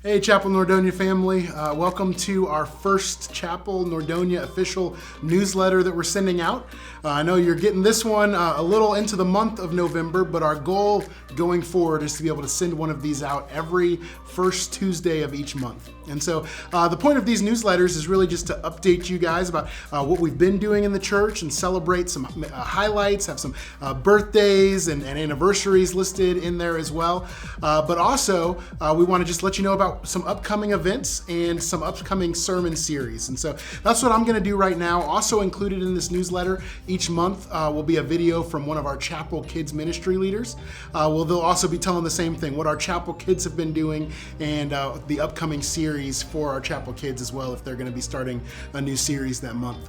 Hey, Chapel Nordonia family. Welcome to our first Chapel Nordonia official newsletter that we're sending out. I know you're getting this one a little into the month of November, but our goal going forward is to be able to send one of these out every first Tuesday of each month. And so the point of these newsletters is really just to update you guys about what we've been doing in the church and celebrate some highlights, have some birthdays and anniversaries listed in there as well. But also, we want to just let you know about some upcoming events and some upcoming sermon series. And so that's what I'm going to do right now. Also included in this newsletter each month will be a video from one of our Chapel Kids ministry leaders. They'll also be telling the same thing, what our Chapel Kids have been doing and the upcoming series for our Chapel Kids as well, if they're going to be starting a new series that month.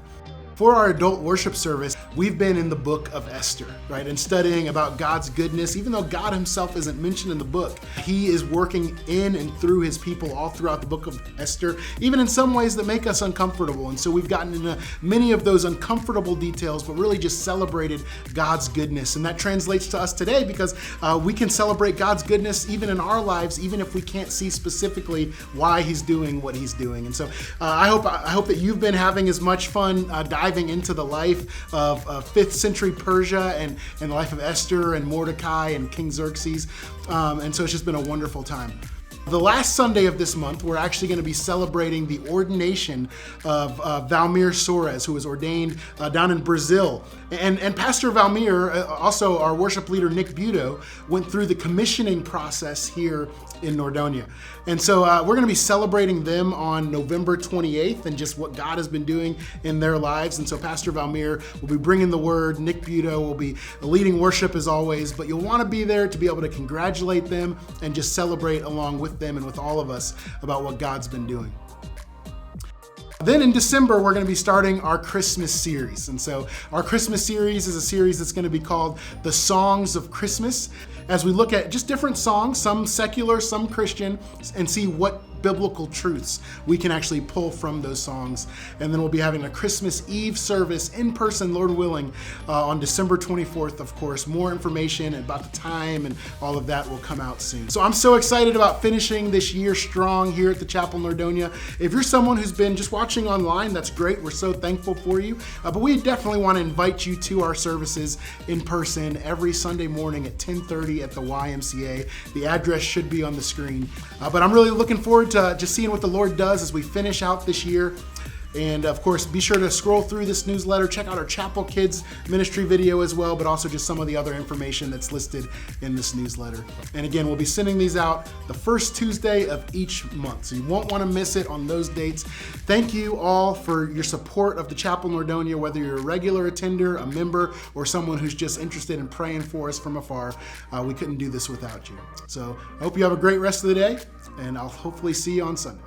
For our adult worship service, we've been in the book of Esther, right? And studying about God's goodness. Even though God himself isn't mentioned in the book, he is working in and through his people all throughout the book of Esther, even in some ways that make us uncomfortable. And so we've gotten into many of those uncomfortable details, but really just celebrated God's goodness. And that translates to us today because we can celebrate God's goodness even in our lives, even if we can't see specifically why he's doing what he's doing. And so I hope that you've been having as much fun diving into the life of 5th century Persia and the life of Esther and Mordecai and King Xerxes. And so it's just been a wonderful time. The last Sunday of this month, we're actually going to be celebrating the ordination of Valmir Soares, who was ordained down in Brazil. And Pastor Valmir, also our worship leader Nick Budo, went through the commissioning process here in Nordonia. And so we're going to be celebrating them on November 28th and just what God has been doing in their lives. And so Pastor Valmir will be bringing the word. Nick Budo will be leading worship as always, but you'll want to be there to be able to congratulate them and just celebrate along with them and with all of us about what God's been doing. Then in December, we're going to be starting our Christmas series. And so our Christmas series is a series that's going to be called The Songs of Christmas, as we look at just different songs, some secular, some Christian, and see what biblical truths we can actually pull from those songs. And then we'll be having a Christmas Eve service in person, Lord willing, on December 24th, of course. More information about the time and all of that will come out soon. So I'm so excited about finishing this year strong here at the Chapel Nordonia. If you're someone who's been just watching online, that's great. We're so thankful for you. But we definitely want to invite you to our services in person every Sunday morning at 10:30 at the YMCA. The address should be on the screen. But I'm really looking forward to just seeing what the Lord does as we finish out this year. And of course, be sure to scroll through this newsletter, check out our Chapel Kids ministry video as well, but also just some of the other information that's listed in this newsletter. And again, we'll be sending these out the first Tuesday of each month, so you won't want to miss it on those dates. Thank you all for your support of the Chapel Nordonia, whether you're a regular attender, a member, or someone who's just interested in praying for us from afar. We couldn't do this without you. So I hope you have a great rest of the day, and I'll hopefully see you on Sunday.